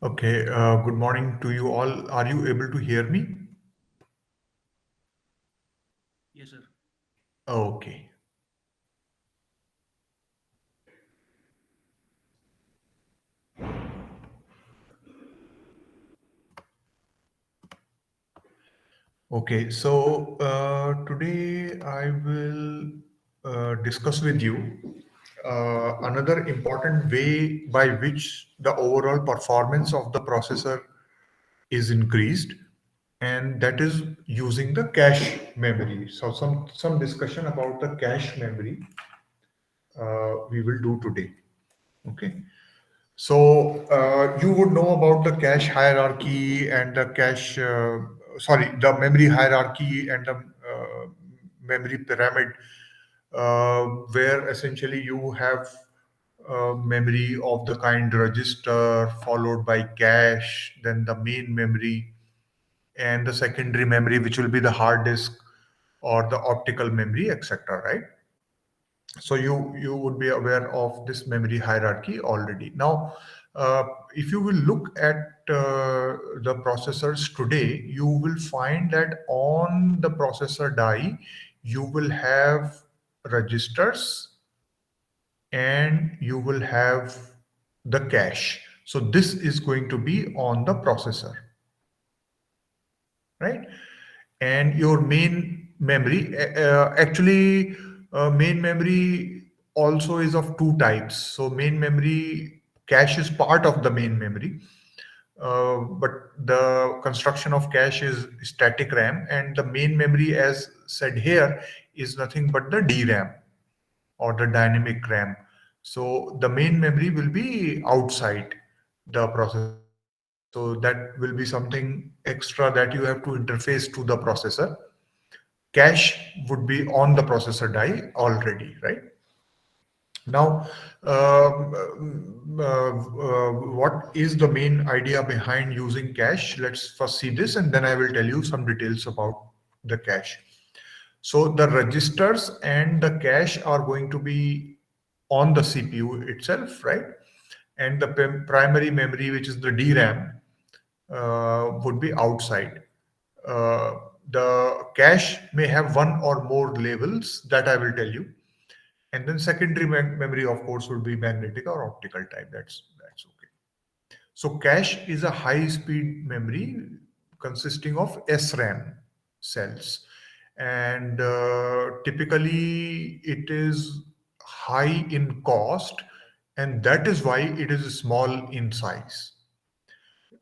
Okay, good morning to you all. Are you able to hear me? Yes, sir. Okay. Okay, so today I will discuss with you another important way by which the overall performance of the processor is increased, and that is using the cache memory. So some discussion about the cache memory we will do today. Okay. So you would know about the cache hierarchy and the the memory hierarchy and the memory pyramid, where essentially you have memory of the kind register, followed by cache, then the main memory, and the secondary memory, which will be the hard disk or the optical memory, etc. Right? So you would be aware of this memory hierarchy already. Now uh, if you will look at the processors today, you will find that on the processor die you will have registers and you will have the cache. So this is going to be on the processor, right? And your main memory, actually main memory also is of two types. So main memory cache is part of the main memory, but the construction of cache is static RAM, and the main memory, as said here, is nothing but the DRAM or the dynamic RAM. So the main memory will be outside the processor. So that will be something extra that you have to interface to the processor. Cache would be on the processor die already, right? Now, what is the main idea behind using cache? Let's first see this, and then I will tell you some details about the cache. So the registers and the cache are going to be on the CPU itself, right? And the primary memory, which is the DRAM, would be outside. Uh, the cache may have one or more labels that I will tell you, and then secondary memory, of course, would be magnetic or optical type. That's okay. So cache is a high-speed memory consisting of SRAM cells, and typically it is high in cost, and that is why it is small in size.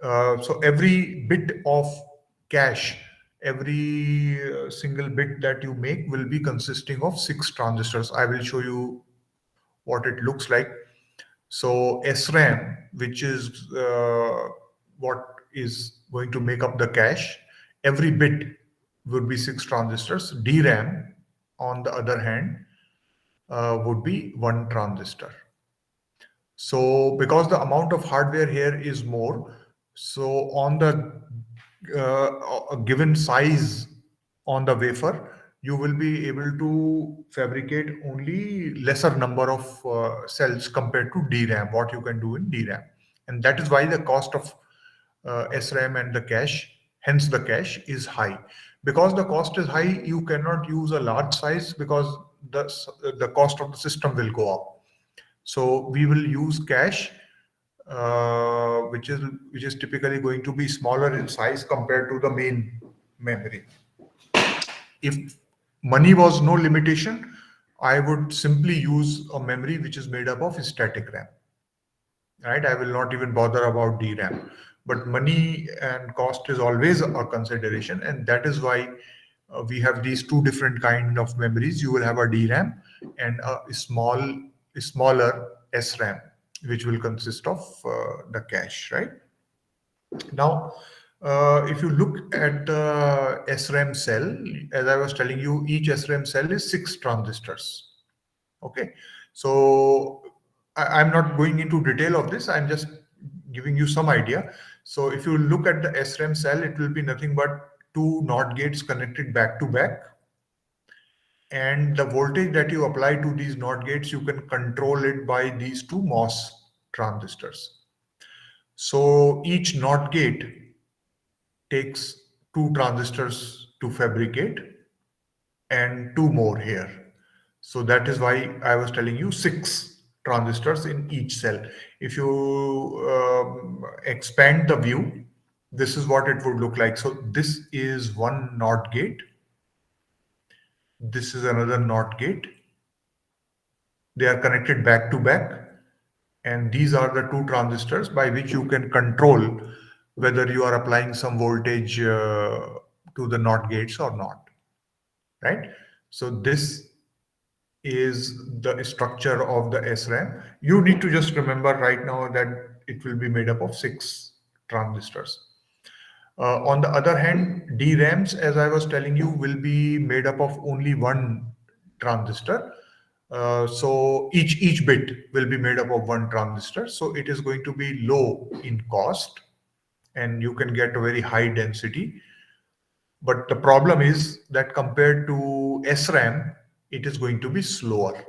So every bit of cache, every single bit that you make will be consisting of six transistors. I will show you what it looks like. So SRAM, which is what is going to make up the cache, every bit would be six transistors. DRAM, on the other hand, would be one transistor. So because the amount of hardware here is more, so on the a given size on the wafer, you will be able to fabricate only lesser number of cells compared to DRAM, what you can do in DRAM. And that is why the cost of SRAM and the cache, hence the cache is high. Because the cost is high, you cannot use a large size because the cost of the system will go up. So we will use cache, which is typically going to be smaller in size compared to the main memory. If money was no limitation, I would simply use a memory which is made up of static RAM. Right? I will not even bother about DRAM. But money and cost is always a consideration, and that is why we have these two different kind of memories. You will have a DRAM and smaller SRAM, which will consist of the cache, right? Now, if you look at the SRAM cell, as I was telling you, each SRAM cell is six transistors. Okay, so I'm not going into detail of this. I'm just giving you some idea. So if you look at the SRAM cell, it will be nothing but two NOT gates connected back to back, and the voltage that you apply to these NOT gates, you can control it by these two MOS transistors. So each NOT gate takes two transistors to fabricate and two more here. So that is why I was telling you six transistors in each cell. If you expand the view, this is what it would look like. So this is one NOT gate. This is another NOT gate. They are connected back to back. And these are the two transistors by which you can control whether you are applying some voltage to the NOT gates or not, right? So this is the structure of the SRAM. You need to just remember right now that it will be made up of six transistors. On the other hand, DRAMs, as I was telling you, will be made up of only one transistor. So each bit will be made up of one transistor. So it is going to be low in cost, and you can get a very high density. But the problem is that compared to SRAM, it is going to be slower,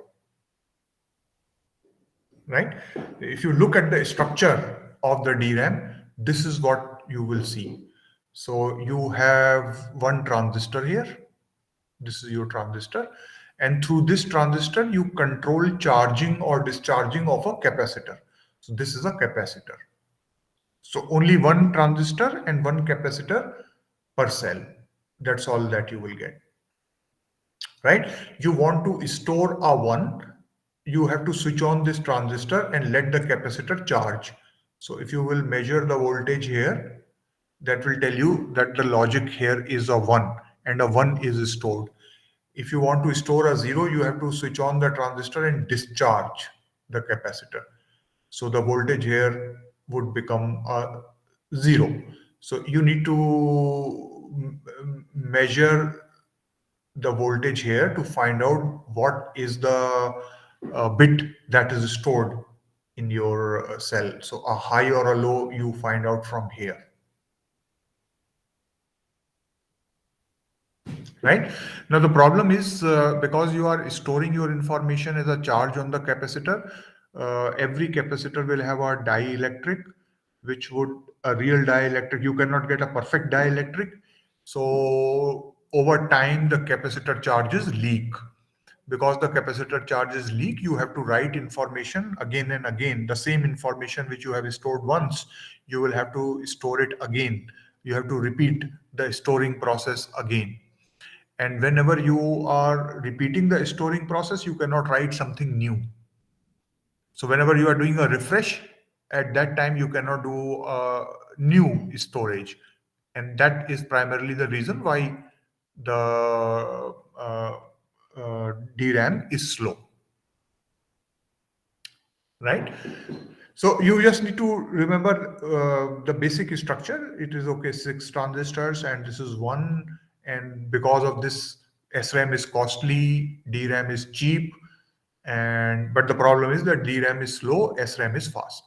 right? If you look at the structure of the DRAM, this is what you will see. So you have one transistor here. This is your transistor. And through this transistor, you control charging or discharging of a capacitor. So this is a capacitor. So only one transistor and one capacitor per cell. That's all that you will get, right? You want to store a one, you have to switch on this transistor and let the capacitor charge. So if you will measure the voltage here, that will tell you that the logic here is a one and a one is stored. If you want to store a zero, you have to switch on the transistor and discharge the capacitor. So the voltage here would become a zero. So you need to measure the voltage here to find out what is the bit that is stored in your cell. So a high or a low you find out from here, right? Now the problem is because you are storing your information as a charge on the capacitor, every capacitor will have a dielectric, which would a real dielectric. You cannot get a perfect dielectric. So over time, the capacitor charges leak. Because the capacitor charges leak, you have to write information again and again. The same information which you have stored once, you will have to store it again. You have to repeat the storing process again. And whenever you are repeating the storing process, you cannot write something new. So whenever you are doing a refresh, at that time you cannot do new storage. And that is primarily the reason why the DRAM is slow, right? So you just need to remember the basic structure. It is okay, six transistors, and this is one. And because of this, SRAM is costly, DRAM is cheap, and but the problem is that DRAM is slow, SRAM is fast.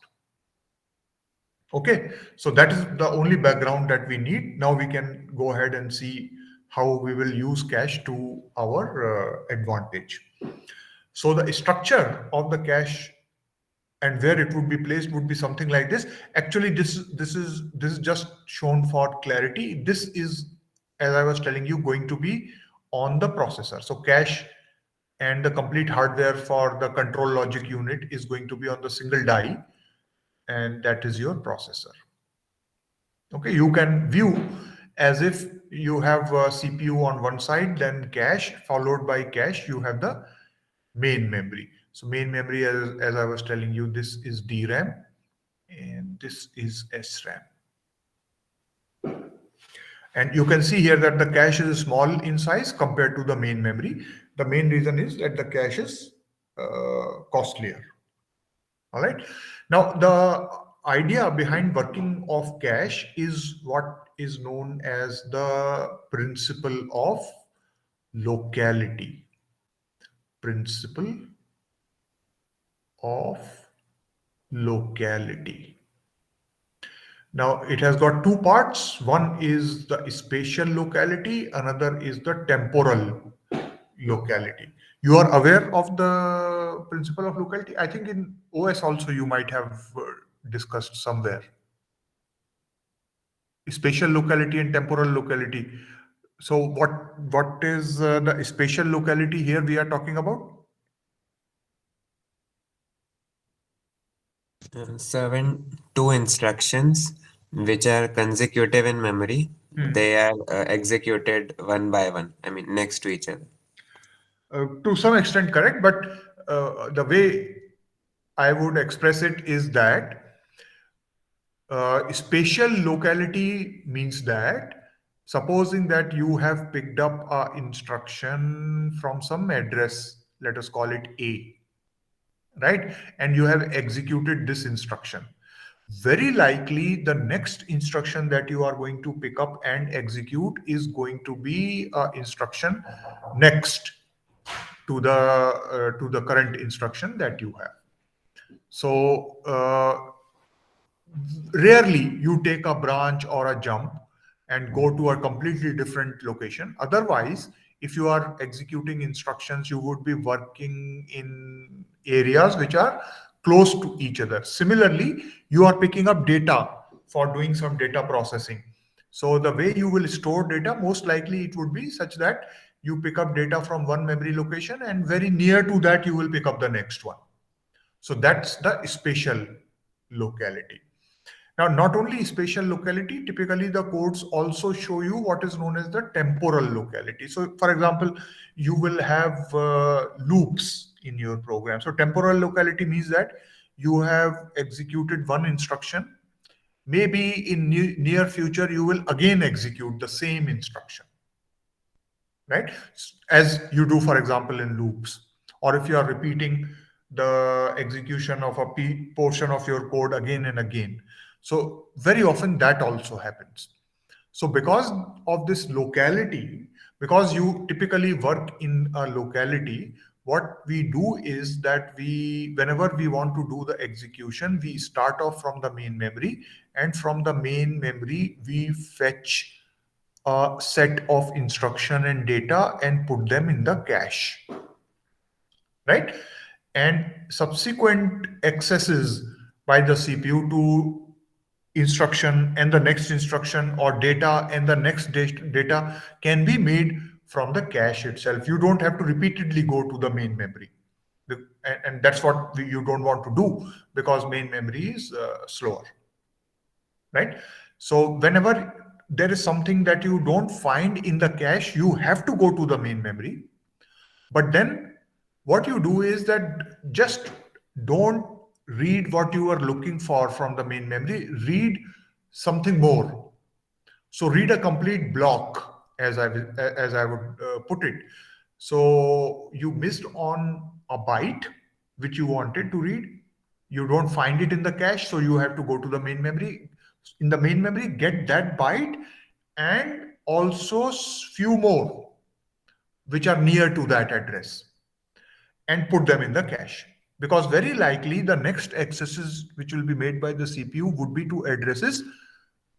Okay, so that is the only background that we need. Now we can go ahead and see how we will use cache to our advantage. So the structure of the cache and where it would be placed would be something like this. Actually, this is just shown for clarity. This is, as I was telling you, going to be on the processor. So cache and the complete hardware for the control logic unit is going to be on the single die, and that is your processor. Okay, you can view as if you have a CPU on one side, then cache, followed by cache, you have the main memory. So main memory, as I was telling you, this is DRAM and this is SRAM. And you can see here that the cache is small in size compared to the main memory. The main reason is that the cache is costlier. All right. Now, the idea behind working of cache is what is known as the principle of locality. Principle of locality. Now, it has got two parts. One is the spatial locality, another is the temporal locality. You are aware of the principle of locality? I think in OS also you might have discussed somewhere. spatial locality and temporal locality. So what is the spatial locality here we are talking about? So when two instructions which are consecutive in memory, Hmm. they are executed one by one. I mean, next to each other. To some extent correct, but the way I would express it is that spatial locality means that supposing that you have picked up a instruction from some address, let us call it A, right? And you have executed this instruction. Very likely, the next instruction that you are going to pick up and execute is going to be instruction next to the current instruction that you have. So rarely you take a branch or a jump and go to a completely different location. Otherwise, if you are executing instructions, you would be working in areas which are close to each other. Similarly, you are picking up data for doing some data processing. So the way you will store data, most likely it would be such that you pick up data from one memory location and very near to that you will pick up the next one. So that's the spatial locality. Now, not only spatial locality, typically the codes also show you what is known as the temporal locality. So, for example, you will have loops in your program. So, temporal locality means that you have executed one instruction. Maybe in near future, you will again execute the same instruction, right? As you do, for example, in loops, or if you are repeating the execution of a portion of your code again and again. So very often that also happens. So because of this locality, because you typically work in a locality, what we do is that whenever we want to do the execution, we start off from the main memory, and from the main memory we fetch a set of instruction and data and put them in the cache, right? And subsequent accesses by the CPU to instruction and the next instruction, or data and the next data, can be made from the cache itself. You don't have to repeatedly go to the main memory. And that's what you don't want to do, because main memory is slower, right? So whenever there is something that you don't find in the cache, you have to go to the main memory. But then what you do is that just don't read what you are looking for from the main memory, read something more. So read a complete block, as I would put it. So you missed on a byte which you wanted to read. You don't find it in the cache, so you have to go to the main memory. In the main memory, get that byte and also few more which are near to that address, and put them in the cache. Because very likely the next accesses which will be made by the CPU would be to addresses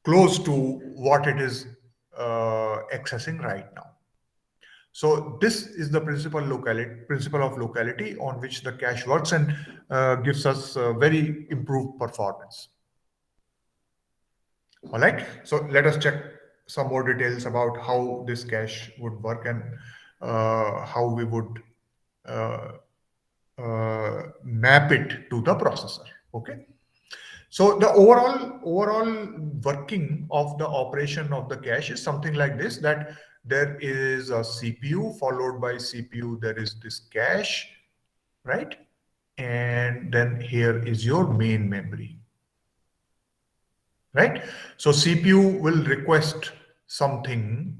close to what it is accessing right now. So this is the principle of locality on which the cache works, and gives us very improved performance. All right. So let us check some more details about how this cache would work, and how we would uh, map it to the processor. Okay. So the overall working of the operation of the cache is something like this: that there is a CPU, followed by CPU there is this cache, right? And then here is your main memory, right? So CPU will request something.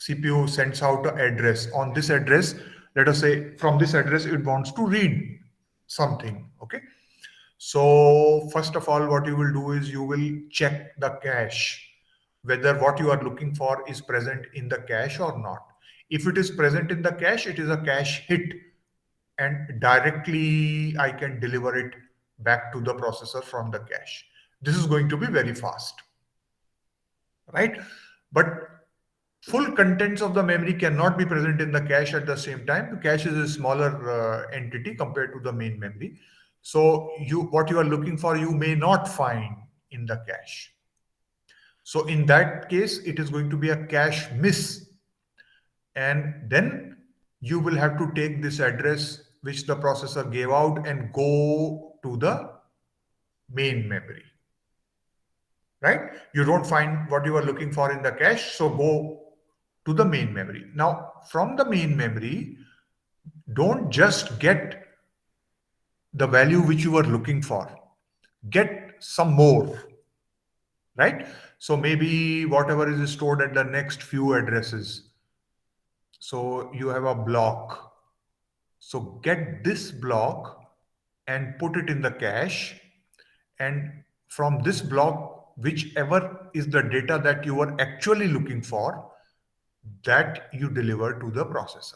CPU sends out an address. On this address, let us say from this address it wants to read something. Okay. So first of all, what you will do is you will check the cache, whether what you are looking for is present in the cache or not. If it is present in the cache, it is a cache hit, and directly I can deliver it back to the processor from the cache. This is going to be very fast, right? But full contents of the memory cannot be present in the cache at the same time. The cache is a smaller entity compared to the main memory. So what you are looking for, you may not find in the cache. So in that case, it is going to be a cache miss. And then you will have to take this address which the processor gave out and go to the main memory, right? You don't find what you are looking for in the cache, so go to the main memory. Now, from the main memory, don't just get the value which you were looking for, get some more, right? So maybe whatever is stored at the next few addresses. So you have a block. So get this block and put it in the cache. And from this block, whichever is the data that you were actually looking for, that you deliver to the processor,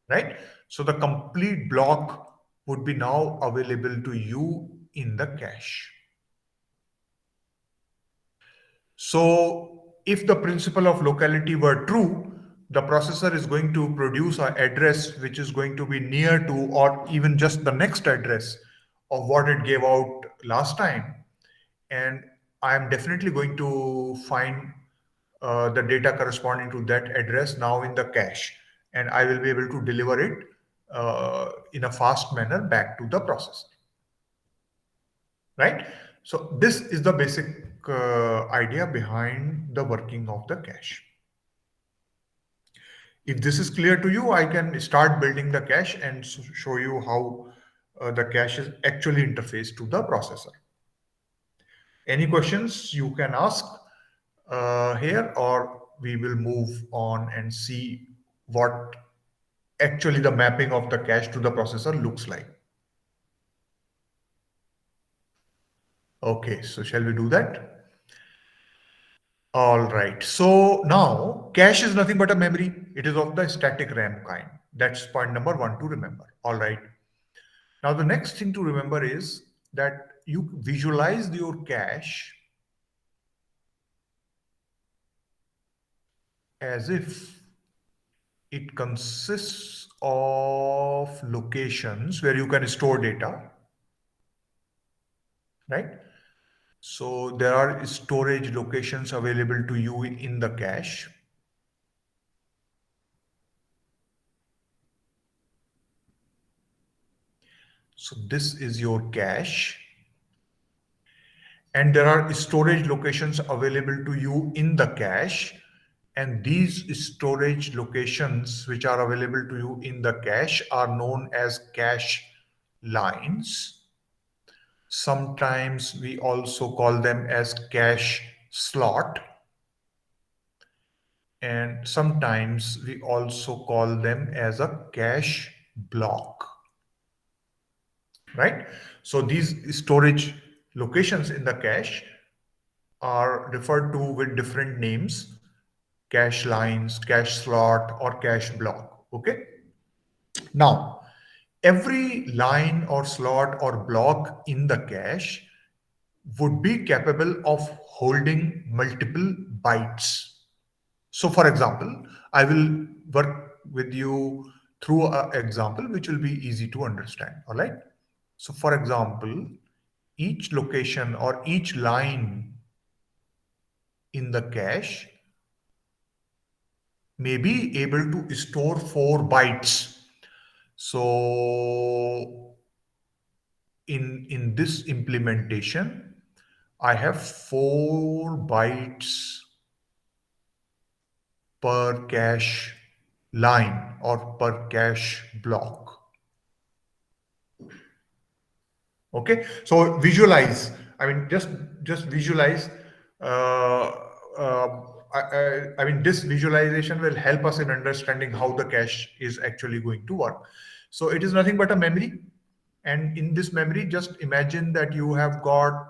right? So the complete block would be now available to you in the cache. So if the principle of locality were true, the processor is going to produce an address which is going to be near to or even just the next address of what it gave out last time. And I am definitely going to find the data corresponding to that address now in the cache. And I will be able to deliver it in a fast manner back to the processor, right? So this is the basic idea behind the working of the cache. If this is clear to you, I can start building the cache and show you how the cache is actually interfaced to the processor. Any questions you can ask here, or we will move on and see what actually the mapping of the cache to the processor looks like. Okay, so shall we do that? All right. So now cache is nothing but a memory. It is of the static RAM kind. That's point number one to remember. All right. Now the next thing to remember is that you visualize your cache as if it consists of locations where you can store data, right? So there are storage locations available to you in the cache. So this is your cache. And there are storage locations available to you in the cache. And these storage locations which are available to you in the cache are known as cache lines. Sometimes we also call them as cache slot. And sometimes we also call them as a cache block, right? So these storage locations in the cache are referred to with different names: cache lines, cache slot, or cache block. Okay. Now, every line or slot or block in the cache would be capable of holding multiple bytes. So, for example, I will work with you through an example which will be easy to understand. All right. So, for example, each location or each line in the cache may be able to store 4 bytes. So in this implementation, I have 4 bytes per cache line or per cache block. Okay, so visualize. I mean, just visualize. Uh, uh, I mean, this visualization will help us in understanding how the cache is actually going to work. So it is nothing but a memory, and in this memory, just imagine that you have got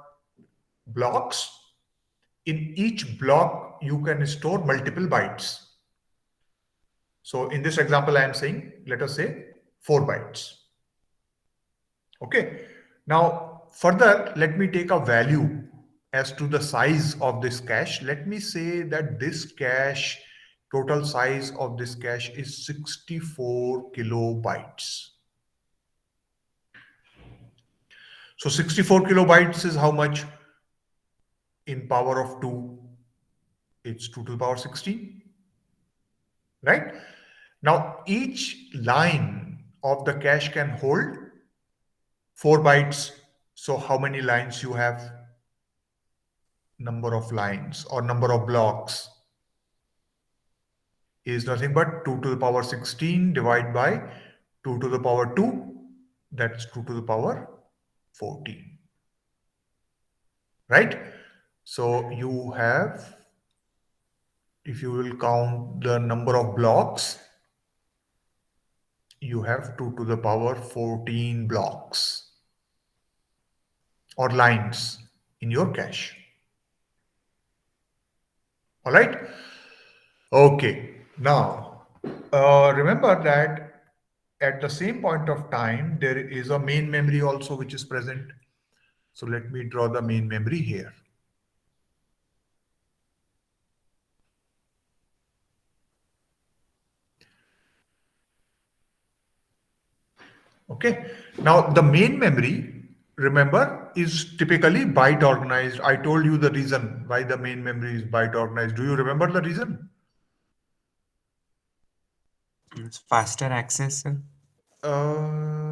blocks. In each block, you can store multiple bytes. So in this example, I am saying, let us say 4 bytes. Okay. Now, further, let me take a value as to the size of this cache. Let me say that this cache, total size of this cache is 64 kilobytes. So 64 kilobytes is how much in power of 2? it's 2 to the power 16, right? Now, each line of the cache can hold 4 bytes. So how many lines you have? Number of lines or number of blocks is nothing but 2 to the power 16 divided by 2 to the power 2. That's 2 to the power 14, right? So you have, if you will count the number of blocks, you have 2 to the power 14 blocks or lines in your cache. All right. Okay. Now, remember that at the same point of time, there is a main memory also which is present. So let me draw the main memory here. Okay. Now the main memory, remember, is typically byte organized. I told you the reason why the main memory is byte organized. Do you remember the reason? It's faster access, sir. Um,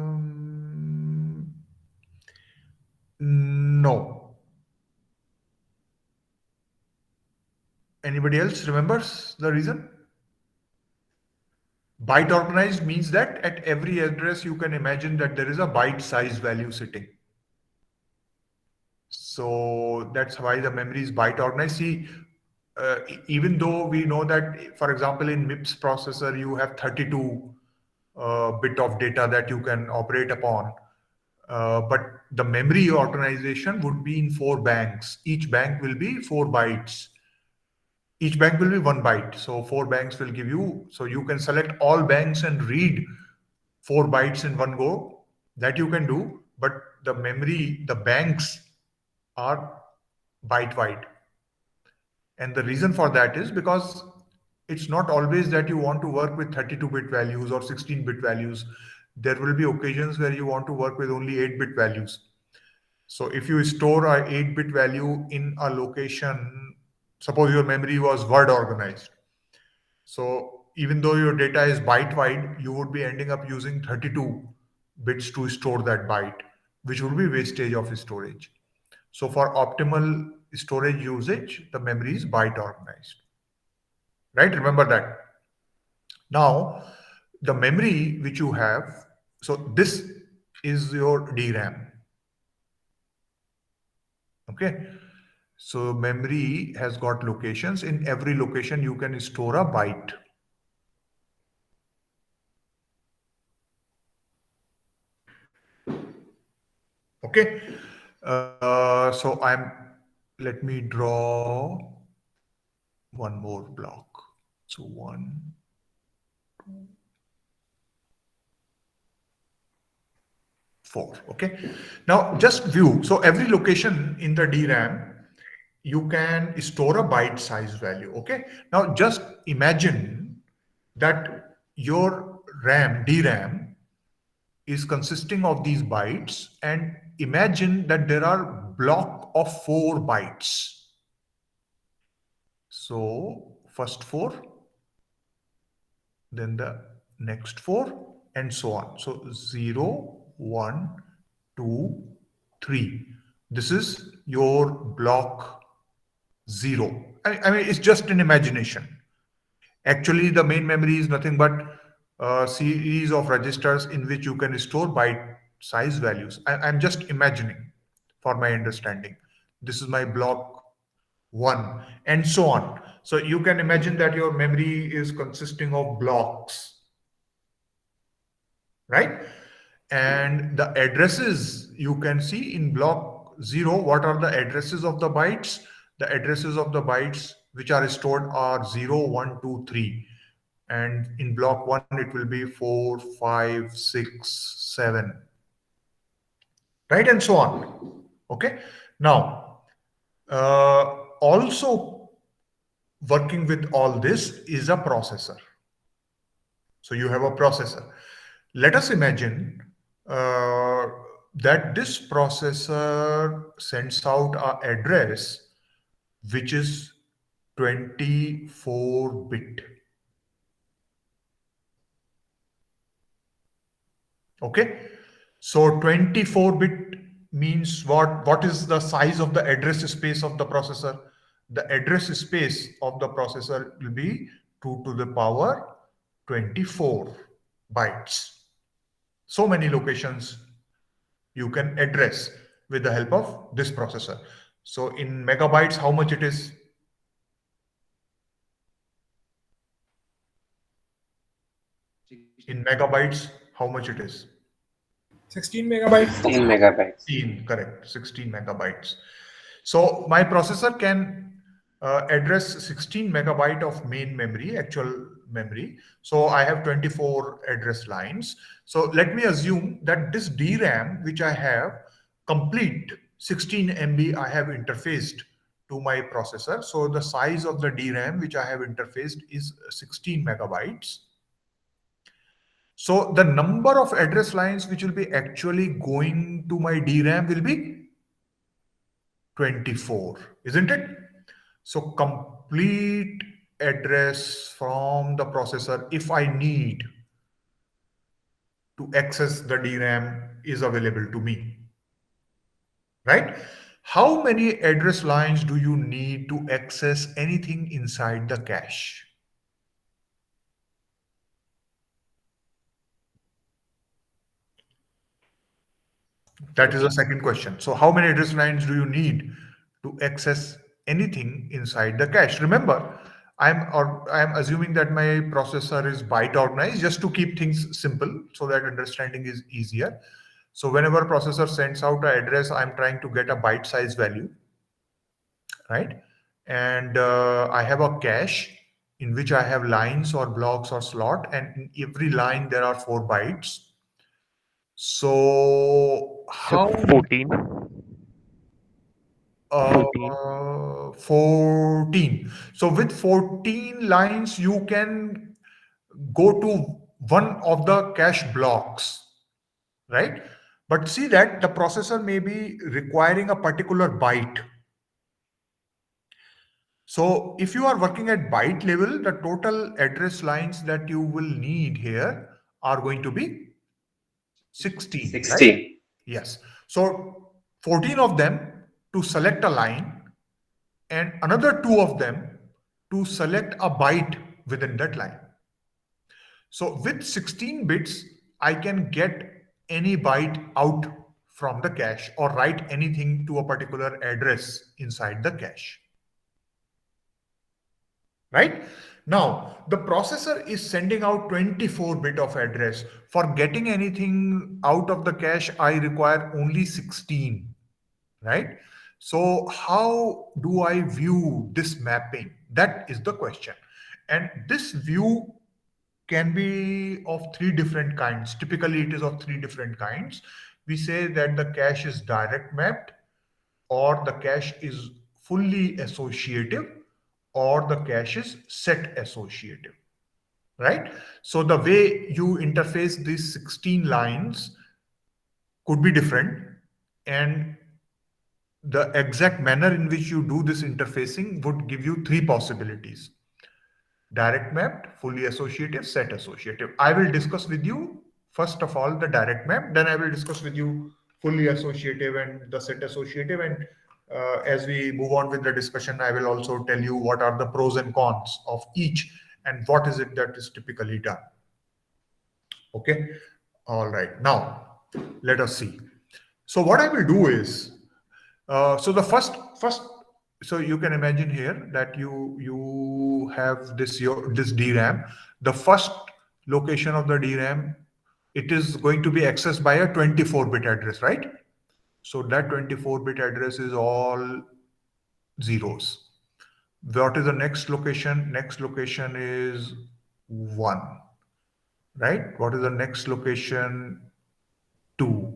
no. Anybody else remembers the reason? Byte organized means that at every address you can imagine that there is a byte size value sitting. So that's why the memory is byte organized. See, even though we know that, for example, in MIPS processor, you have 32 bit of data that you can operate upon. But the memory organization would be in 4 banks. Each bank will be 4 bytes. Each bank will be 1 byte. So 4 banks will give you, so you can select all banks and read 4 bytes in one go. That you can do, but the memory, the banks are byte wide. And the reason for that is because it's not always that you want to work with 32-bit values or 16-bit values. There will be occasions where you want to work with only 8-bit values. So if you store a 8-bit value in a location, suppose your memory was word organized. So even though your data is byte wide, you would be ending up using 32 bits to store that byte, which would be wastage of storage. So for optimal storage usage, the memory is byte organized, right? Remember that. Now, the memory which you have, so this is your DRAM. Okay. So memory has got locations. In every location, you can store a byte. Okay. Let me draw one more block. So 1, 4. Okay. Now just view. So every location in the DRAM, you can store a byte size value. Okay. Now just imagine that your DRAM is consisting of these bytes, and imagine that there are block of 4 bytes. So first 4, then the next 4, and so on. So 0, 1, 2, 3. This is your block 0. I mean, it's just an imagination. Actually, the main memory is nothing but a series of registers in which you can store byte size values. I'm just imagining for my understanding. This is my block 1, and so on. So you can imagine that your memory is consisting of blocks, right? And the addresses you can see in block 0, what are the addresses of the bytes? The addresses of the bytes which are stored are 0, 1, 2, 3. And in block 1, it will be 4, 5, 6, 7, right? And so on. Okay. Now, also working with all this is a processor. So you have a processor. Let us imagine uh, that this processor sends out an address which is 24 bit. Okay. So 24 bit means what? What is the size of the address space of the processor? The address space of the processor will be 2 to the power 24 bytes. So many locations you can address with the help of this processor. So in megabytes, how much it is? In megabytes, how much it is? 16 megabytes. 16 megabytes. 16, correct, 16 megabytes. So my processor can address 16 megabyte of main memory, actual memory. So I have 24 address lines. So let me assume that this DRAM, which I have, complete 16 MB I have interfaced to my processor. So the size of the DRAM which I have interfaced is 16 megabytes. So the number of address lines which will be actually going to my DRAM will be 24, isn't it? So complete address from the processor, if I need to access the DRAM, is available to me, right? How many address lines do you need to access anything inside the cache? That is the second question. So how many address lines do you need to access anything inside the cache? Remember, I'm assuming that my processor is byte organized just to keep things simple so that understanding is easier. So whenever processor sends out an address, I'm trying to get a byte size value, right? And I have a cache in which I have lines or blocks or slot, and in every line there are 4 bytes. So So how 14, 14. 14. So with 14 lines, you can go to one of the cache blocks, right? But see that the processor may be requiring a particular byte. So if you are working at byte level, the total address lines that you will need here are going to be 16, right? 16. Yes. So 14 of them to select a line, and another 2 of them to select a byte within that line. So with 16 bits, I can get any byte out from the cache or write anything to a particular address inside the cache. Right? Now, the processor is sending out 24-bit of address. For getting anything out of the cache, I require only 16. Right? So how do I view this mapping? That is the question. And this view can be of 3 different kinds. Typically, it is of 3 different kinds. We say that the cache is direct mapped, or the cache is fully associative, or the cache is set associative, right? So the way you interface these 16 lines could be different, and the exact manner in which you do this interfacing would give you 3 possibilities: direct mapped, fully associative, set associative. I will discuss with you first of all the direct map, then I will discuss with you fully associative and the set associative. And as we move on with the discussion, I will also tell you what are the pros and cons of each and what is it that is typically done. Okay. All right. Now let us see. So what I will do is, so the first, so you can imagine here that you have this DRAM. The first location of the DRAM, it is going to be accessed by a 24-bit address, right? So that 24-bit address is all zeros. What is the next location? Next location is 1, right? What is the next location? 2.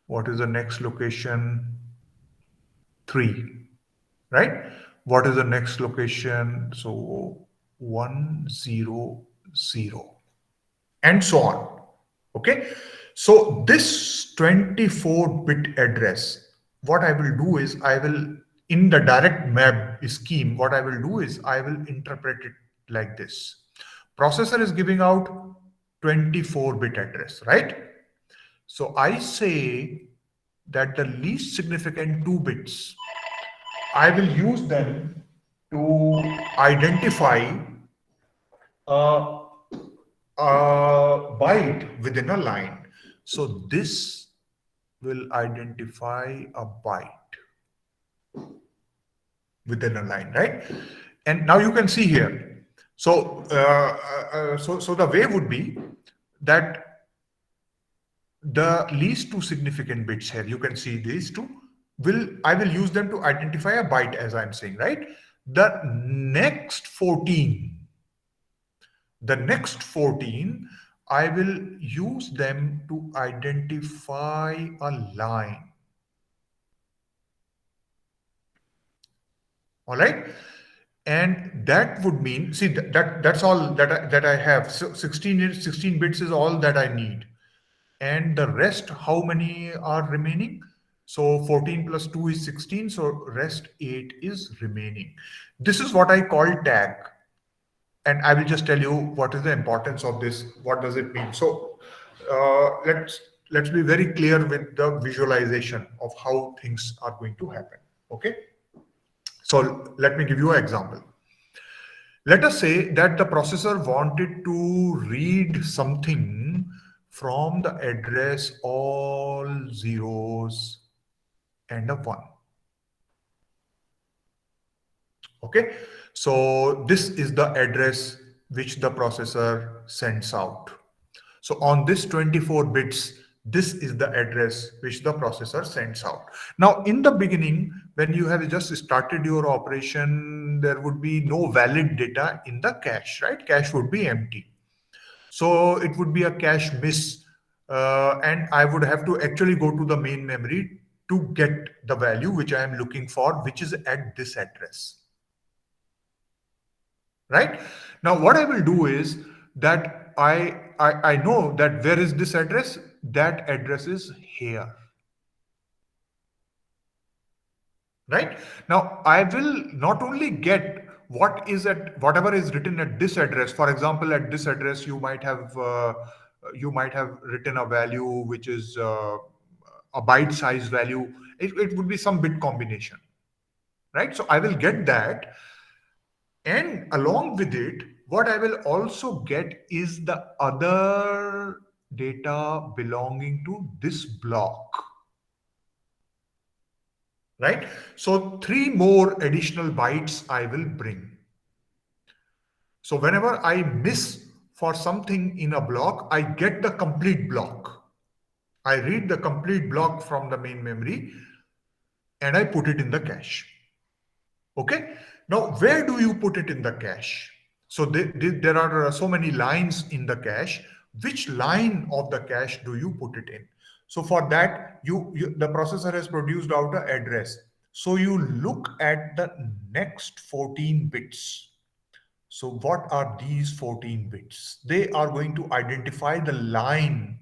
What is the next location? 3, right? What is the next location? So 100, and so on. Okay. So this 24-bit address, what I will do is I will, in the direct map scheme, what I will do is I will interpret it like this. Processor is giving out 24-bit address, right? So I say that the least significant 2 bits, I will use them to identify a, byte within a line. So this will identify a byte within a line, right? And now you can see here. So, so the way would be that the least two significant bits here, you can see these two, I will use them to identify a byte, as I'm saying, right? The next 14, the next 14, I will use them to identify a line. All right. And that would mean, see, that's all that I have. So 16 bits is all that I need. And the rest, how many are remaining? So 14 plus 2 is 16. So rest 8 is remaining. This is what I call tag. And I will just tell you what is the importance of this. What does it mean? So let's be very clear with the visualization of how things are going to happen. Okay. So let me give you an example. Let us say that the processor wanted to read something from the address all zeros and a one. Okay, so this is the address which the processor sends out. So on this 24 bits, this is the address which the processor sends out. Now, in the beginning, when you have just started your operation, there would be no valid data in the cache, right? Cache would be empty. So it would be a cache miss. And I would have to actually go to the main memory to get the value which I am looking for, which is at this address. Right? Now, what I will do is that I know that where is this address? That address is here. Right? Now, I will not only get what is at whatever is written at this address. For example, at this address, you might have written a value which is a byte size value. It would be some bit combination, right? So I will get that. And along with it, what I will also get is the other data belonging to this block, right? So 3 more additional bytes I will bring. So whenever I miss for something in a block, I get the complete block. I read the complete block from the main memory and I put it in the cache. Okay. Now, where do you put it in the cache? So there are so many lines in the cache. Which line of the cache do you put it in? So for that, the processor has produced out an address. So you look at the next 14 bits. So what are these 14 bits? They are going to identify the line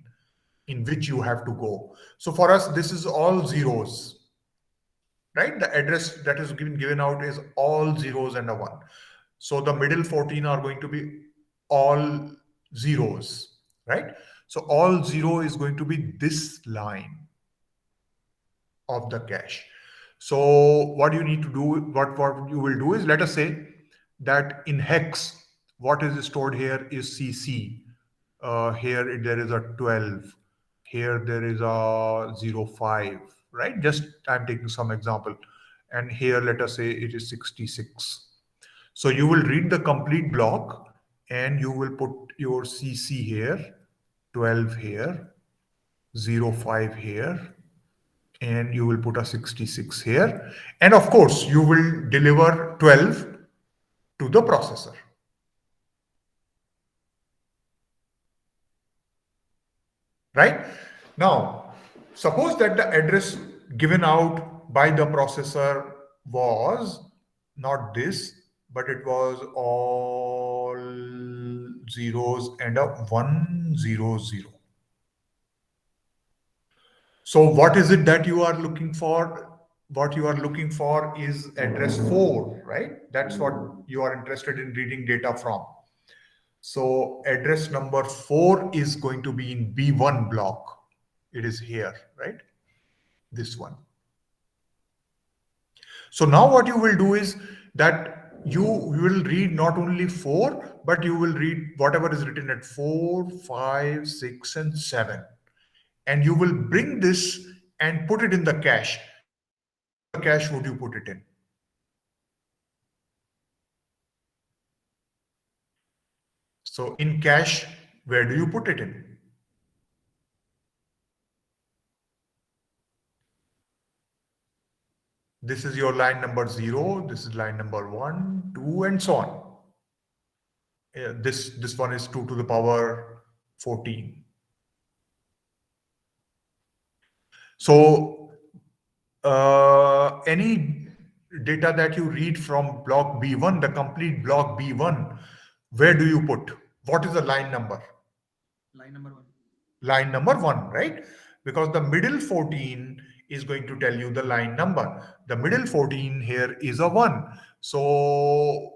in which you have to go. So for us, this is all zeros, right? The address that is given out is all zeros and a one. So the middle 14 are going to be all zeros, right? So all zero is going to be this line of the cache. So what you need to do, what you will do is, let us say that in hex, what is stored here is CC. Here there is a 12. Here there is a 05, right? Just I'm taking some example. And here, let us say it is 66. So you will read the complete block and you will put your CC here, 12 here, 05 here, and you will put a 66 here. And of course, you will deliver 12 to the processor. Right? Now, suppose that the address given out by the processor was not this, but it was all zeros and a 100. So what is it that you are looking for? what you are looking for is address 4, right? That's what you are interested in reading data from. So address number 4 is going to be in B1 block. It is here, right? This one. So now what you will do is that you will read not only 4, but you will read whatever is written at 4, 5, 6, and 7. And you will bring this and put it in the cache. Now, where in the cache would you put it in? So in cache, where do you put it in? This is your line number 0, this is line number 1, 2, and so on. This one is 2 to the power 14. So any data that you read from block B1, the complete block B1, where do you put? What is the line number? Line number 1. Line number 1, right? Because the middle 14 is going to tell you the line number. The middle 14 here is a 1. So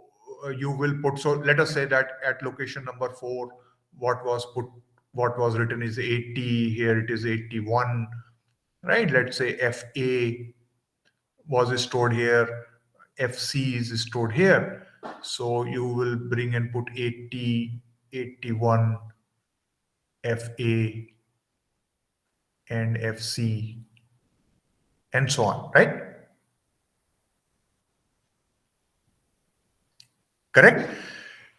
you will put, so let us say that at location number 4, what was put, what was written is 80, here it is 81, right? Let's say FA was stored here, FC is stored here. So you will bring and put 80, 81, FA, and FC, and so on, right? Correct?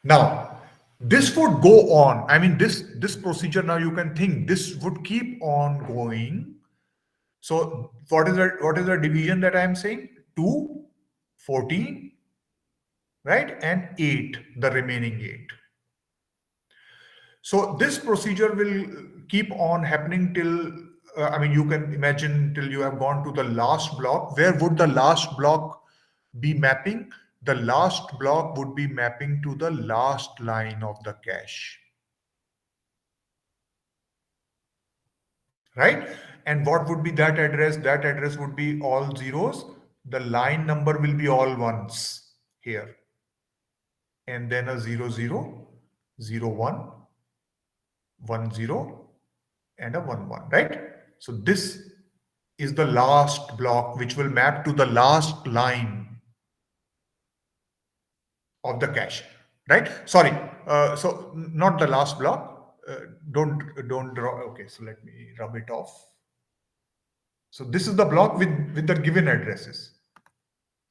Now, this would go on. I mean, this procedure, now you can think this would keep on going. So what is the division that I am saying? 2, 14, right? And 8, the remaining 8. So this procedure will keep on happening till, I mean, you can imagine till you have gone to the last block. Where would the last block be mapping? The last block would be mapping to the last line of the cache, right? And what would be that address? That address would be all zeros. The line number will be all ones here. And then a 0, 0, 0, 1, 1, 0, and a 1, 1, right? So this is the last block which will map to the last line of the cache, right? Sorry, so not the last block. Don't draw. Okay, so let me rub it off. So this is the block with the given addresses.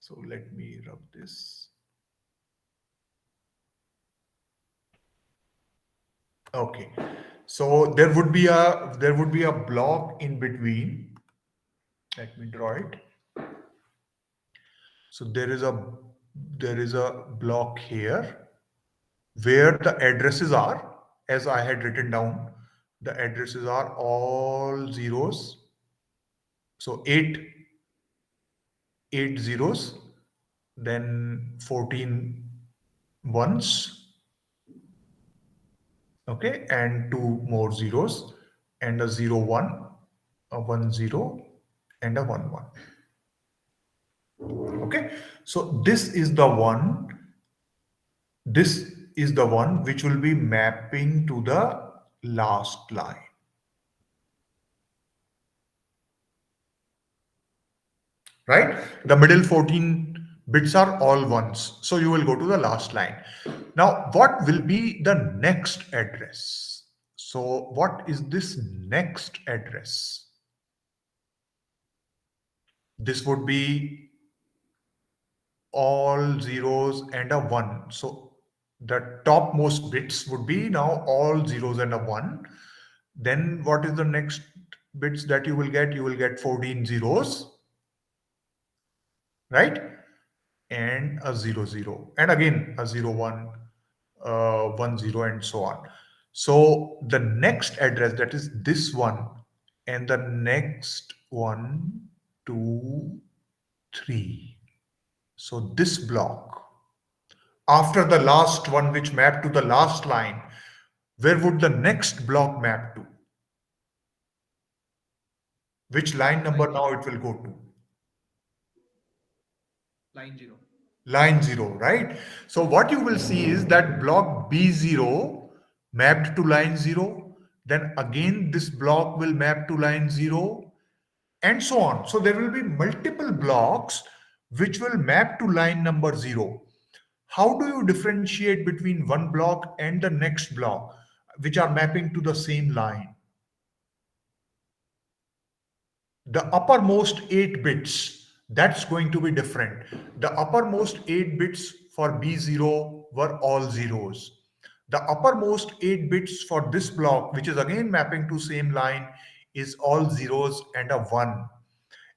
So let me rub this. Okay, so there would be a block in between. Let me draw it. So there is a block here where the addresses are, as I had written down. The addresses are all zeros. So 8 zeros, then 14 ones, okay, and 2 more zeros, and a 0, 1, a 1, 0, and a 1, 1. Okay, so this is the one which will be mapping to the last line, right? The middle 14 bits are all ones. So you will go to the last line. Now, what will be the next address? So what is this next address? This would be all zeros and a 1. So the topmost bits would be now all zeros and a 1. Then what is the next bits that you will get? You will get 14 zeros, right? And a 0, 0. And again, a 0, 1, 1, 0, and so on. So the next address, that is this one, and the next 1, 2, 3. So this block, after the last one which mapped to the last line, where would the next block map to? Which line number now it will go to? line 0. Line 0, right? So what you will see is that block B0 mapped to line 0, then again this block will map to line 0, and so on. So there will be multiple blocks which will map to line number 0. How do you differentiate between one block and the next block, which are mapping to the same line? The uppermost 8 bits, that's going to be different. The uppermost 8 bits for B0 were all zeros. The uppermost 8 bits for this block, which is again mapping to same line, is all zeros and a 1.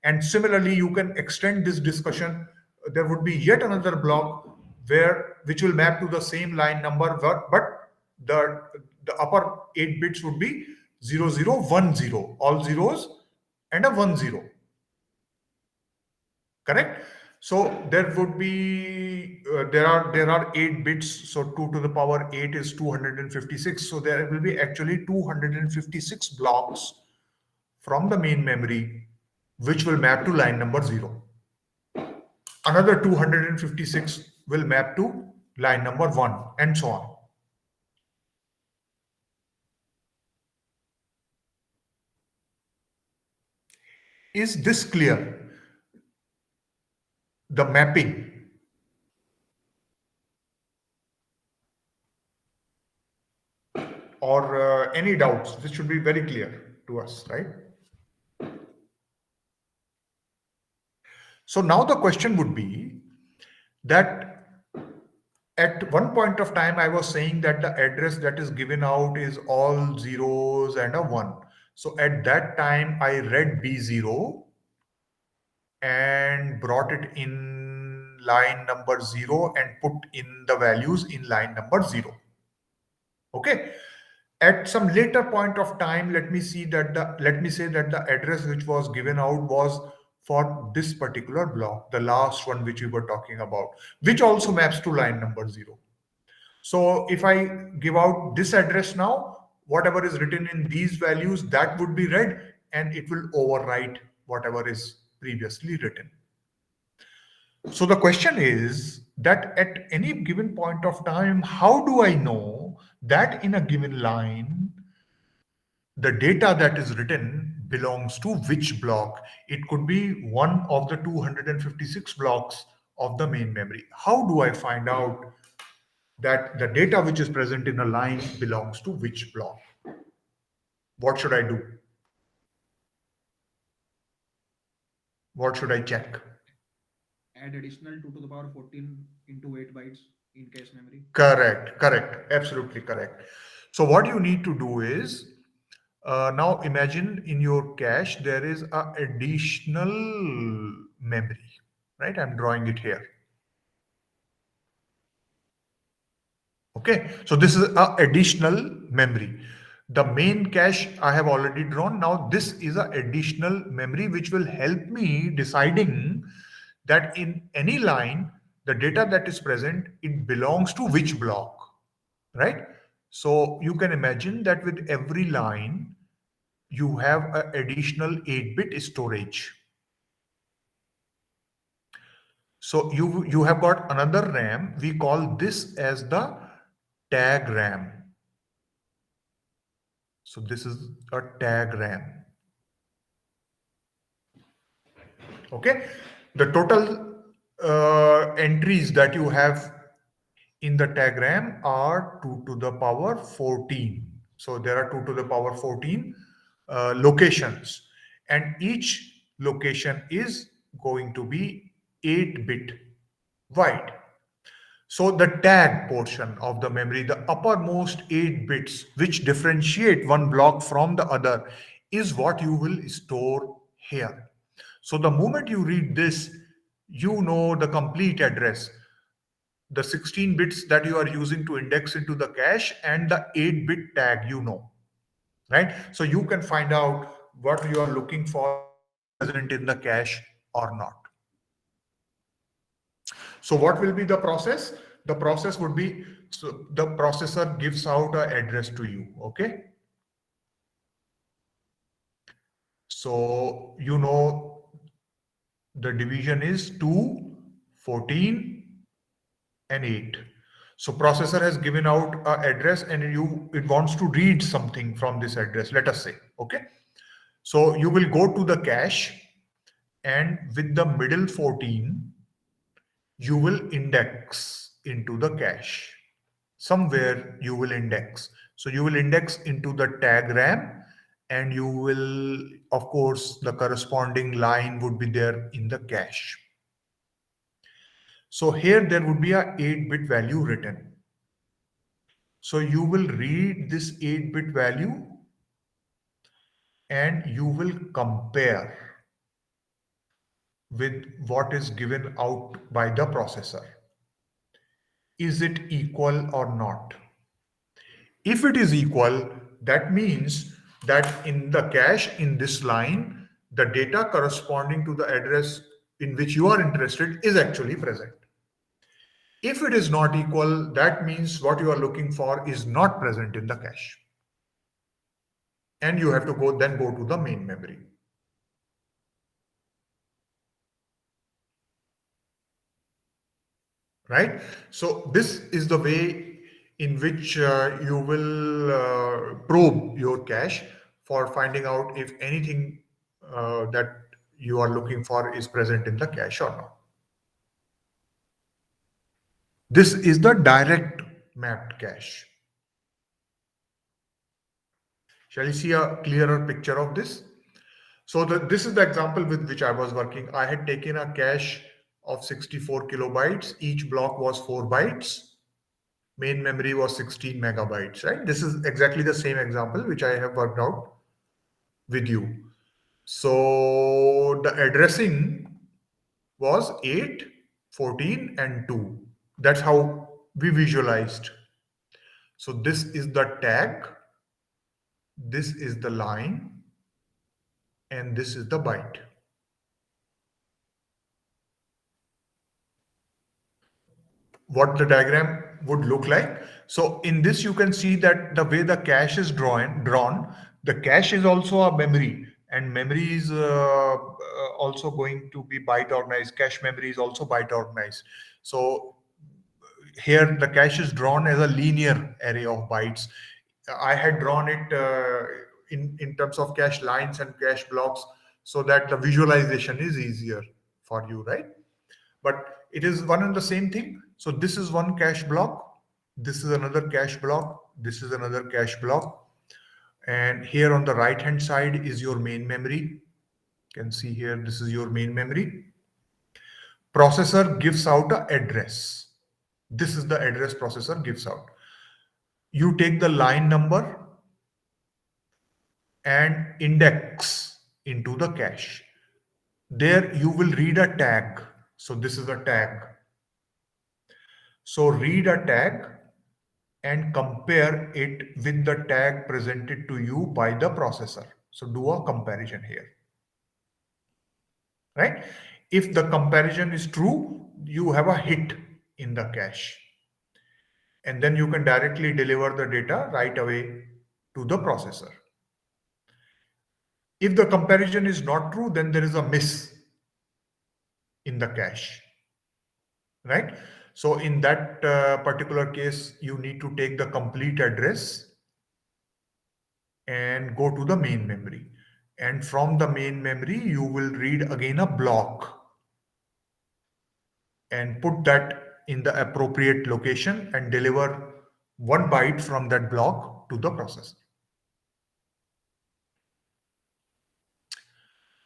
And similarly, you can extend this discussion. There would be yet another block where which will map to the same line number, but the upper 8 bits would be 0010, all zeros and a 10. Correct? So there would be there are 8 bits, so 2 to the power 8 is 256, so there will be actually 256 blocks from the main memory which will map to line number 0. Another 256 will map to line number 1, and so on. Is this clear? The mapping. Or any doubts? This should be very clear to us, right? So now the question would be that at one point of time, I was saying that the address that is given out is all zeros and a 1. So at that time, I read B0 and brought it in line number 0 and put in the values in line number 0. Okay. At some later point of time, let me say that the address which was given out was for this particular block, the last one which we were talking about, which also maps to line number 0. So if I give out this address now, whatever is written in these values, that would be read and it will overwrite whatever is previously written. So the question is that at any given point of time, how do I know that in a given line, the data that is written belongs to which block? It could be one of the 256 blocks of the main memory. How do I find out that the data which is present in a line belongs to which block? What should I do? What should I check? Add additional 2 to the power 14 into 8 bytes in cache memory. Correct, absolutely correct. So what you need to do is, now imagine in your cache there is a additional memory, right? I'm drawing it here. Okay, so this is a additional memory. The main cache I have already drawn. Now this is an additional memory which will help me deciding that in any line, the data that is present, it belongs to which block, right? So you can imagine that with every line, you have an additional 8-bit storage. So you have got another RAM. We call this as the tag RAM. So this is a tag RAM. Okay. The total entries that you have in the tag RAM are 2 to the power 14. So there are 2 to the power 14 locations, and each location is going to be 8-bit wide. So the tag portion of the memory, the uppermost 8 bits, which differentiate one block from the other, is what you will store here. So the moment you read this, you know the complete address, the 16 bits that you are using to index into the cache, and the 8-bit tag, right? So you can find out what you are looking for, whether it is present in the cache or not. So what will be the process? The process would be, so the processor gives out an address to you, okay? So the division is 2, 14, and 8. So processor has given out a address and it wants to read something from this address, let us say. Okay. So you will go to the cache, and with the middle 14, you will index into the cache. Somewhere you will index. So you will index into the tag RAM, and you will, of course, the corresponding line would be there in the cache. So here there would be a 8-bit value written. So you will read this 8-bit value and you will compare with what is given out by the processor. Is it equal or not? If it is equal, that means that in the cache in this line, the data corresponding to the address in which you are interested is actually present. If it is not equal, that means what you are looking for is not present in the cache. And you have to go to the main memory. Right? So this is the way in which you will probe your cache for finding out if anything that you are looking for is present in the cache or not. This is the direct mapped cache. Shall you see a clearer picture of this? So this is the example with which I was working. I had taken a cache of 64 kilobytes. Each block was 4 bytes. Main memory was 16 megabytes, right? This is exactly the same example which I have worked out with you. So the addressing was 8, 14, and 2. That's how we visualized. So this is the tag, this is the line, and this is the byte. What the diagram would look like. So in this, you can see that the way the cache is drawn, the cache is also a memory, and memory is also going to be byte organized. Cache memory is also byte organized. So here the cache is drawn as a linear array of bytes. I had drawn it in terms of cache lines and cache blocks so that the visualization is easier for you, right? But it is one and the same thing. So this is one cache block, this is another cache block, this is another cache block, and here on the right hand side is your main memory. You can see here, this is your main memory. Processor gives out a address. This is the address processor gives out. You take the line number and index into the cache. There you will read a tag. So this is a tag. So read a tag and compare it with the tag presented to you by the processor. So do a comparison here, right? If the comparison is true, you have a hit in the cache. And then you can directly deliver the data right away to the processor. If the comparison is not true, then there is a miss in the cache, right? So in that particular case, you need to take the complete address and go to the main memory. And from the main memory, you will read again a block and put that in the appropriate location and deliver 1 byte from that block to the processor.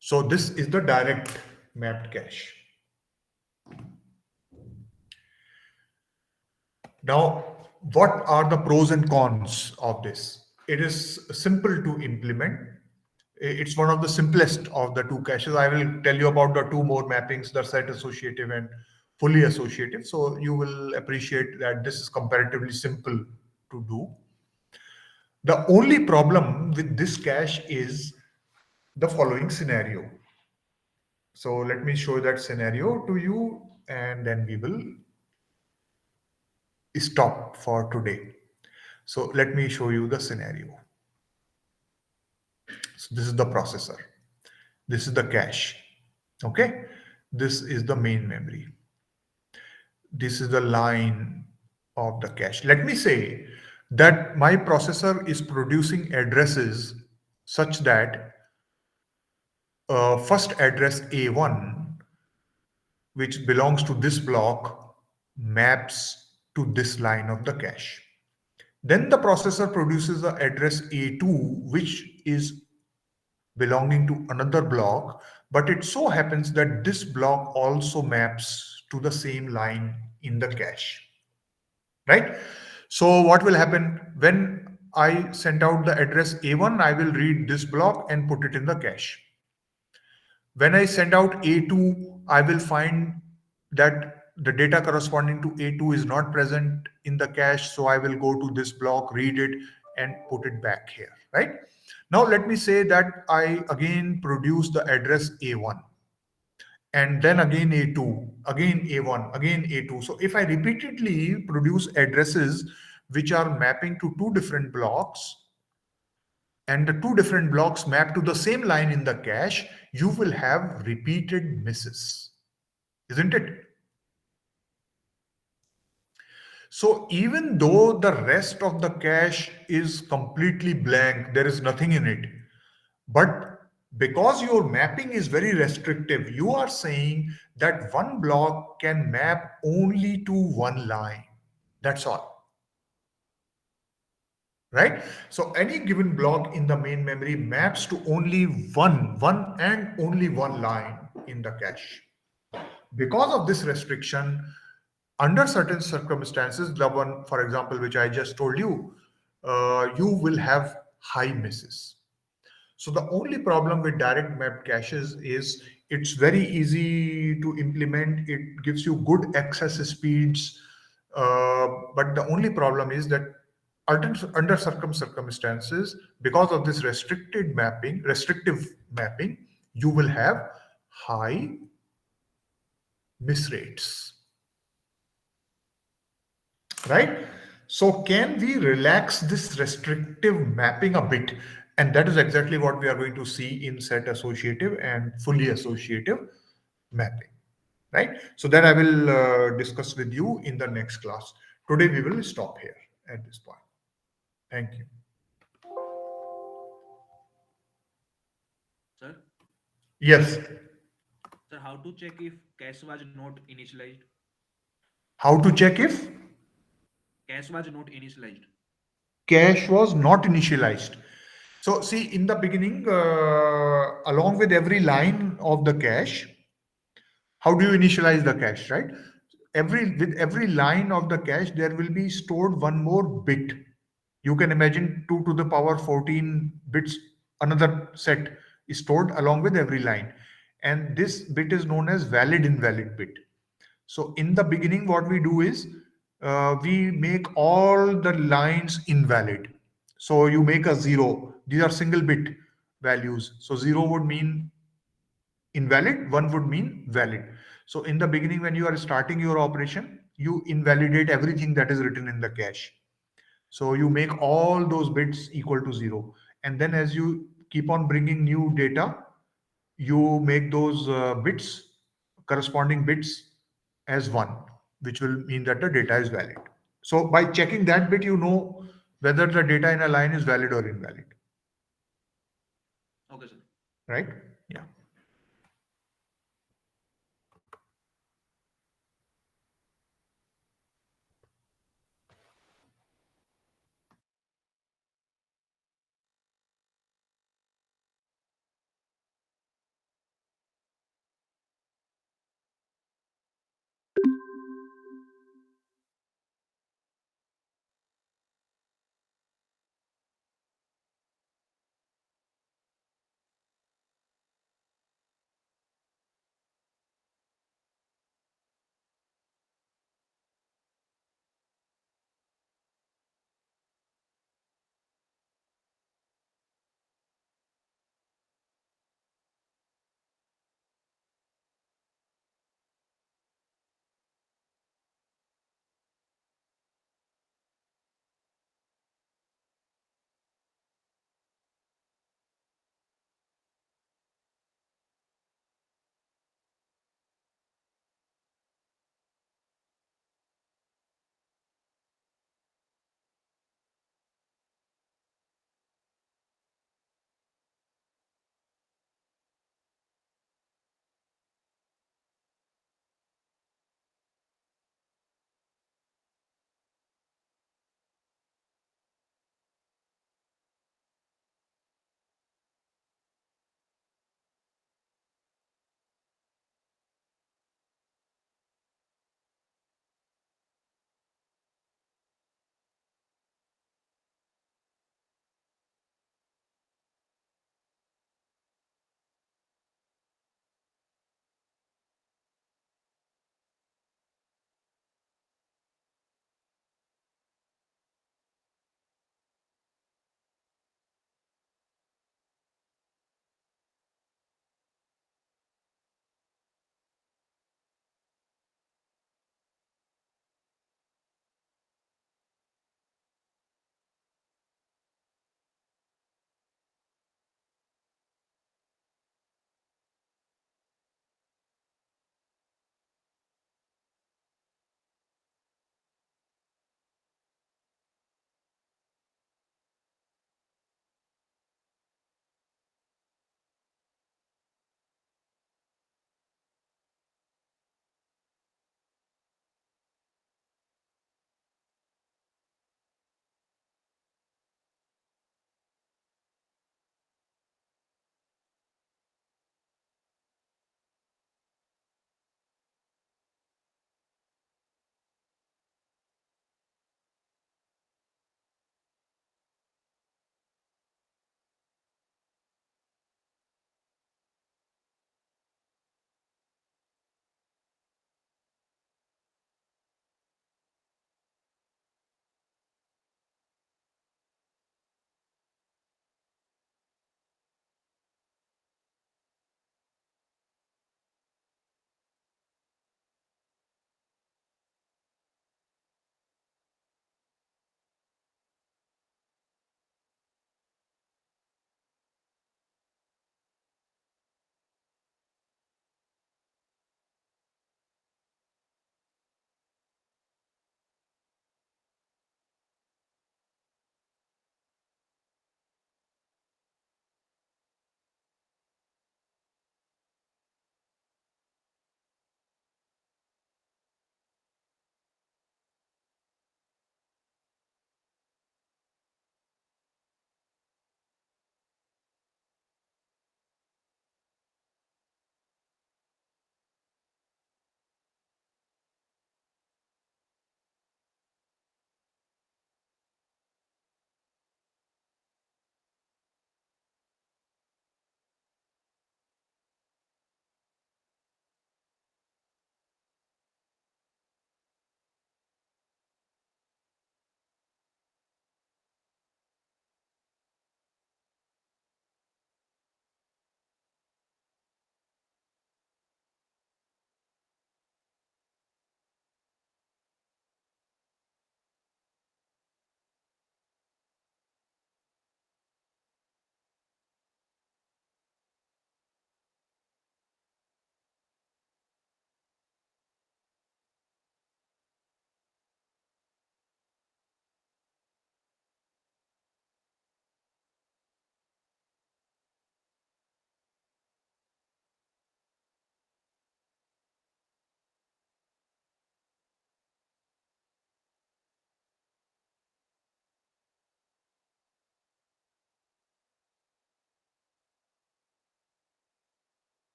So this is the direct mapped cache. Now, what are the pros and cons of this? It is simple to implement. It's one of the simplest of the two caches. I will tell you about the two more mappings, the set associative and fully associative. So you will appreciate that this is comparatively simple to do. The only problem with this cache is the following scenario. So let me show that scenario to you, and then we will stop for today. So let me show you the scenario. So this is the processor. This is the cache. Okay. This is the main memory. This is the line of the cache. Let me say that my processor is producing addresses such that first address A1, which belongs to this block, maps to this line of the cache. Then the processor produces the address A2, which is belonging to another block, but it so happens that this block also maps to the same line in the cache, right? So what will happen when I send out the address A1, I will read this block and put it in the cache. When I send out A2, I will find that the data corresponding to A2 is not present in the cache. So I will go to this block, read it, and put it back here, right? Now let me say that I again produce the address A1 and then again A2, again A1, again A2. So if I repeatedly produce addresses which are mapping to two different blocks, and the two different blocks map to the same line in the cache, you will have repeated misses, isn't it? So even though the rest of the cache is completely blank, there is nothing in it, but because your mapping is very restrictive, you are saying that one block can map only to one line. That's all. Right? So any given block in the main memory maps to only one and only one line in the cache. Because of this restriction, under certain circumstances, the one, for example, which I just told you, you will have high misses. So the only problem with direct mapped caches is it's very easy to implement. It gives you good access speeds, but the only problem is that under circumstances, because of this restrictive mapping, you will have high miss rates, right? So can we relax this restrictive mapping a bit? And that is exactly what we are going to see in set associative and fully associative mapping, right? So that I will discuss with you in the next class. Today we will stop here at this point. Thank you. Sir, Yes. sir, how to check if cache was not initialized? How to check if Cache was not initialized. cache was not initialized? So see, in the beginning, along with every line of the cache, how do you initialize the cache, right? Every line of the cache, there will be stored one more bit. You can imagine 2 to the power 14 bits, another set is stored along with every line. And this bit is known as valid invalid bit. So in the beginning, what we do is we make all the lines invalid. So you make a zero. These are single bit values. So zero would mean invalid, one would mean valid. So in the beginning, when you are starting your operation, you invalidate everything that is written in the cache. So you make all those bits equal to zero. And then as you keep on bringing new data, you make those corresponding bits as one, which will mean that the data is valid. So by checking that bit, you know whether the data in a line is valid or invalid, Okay, sir. right?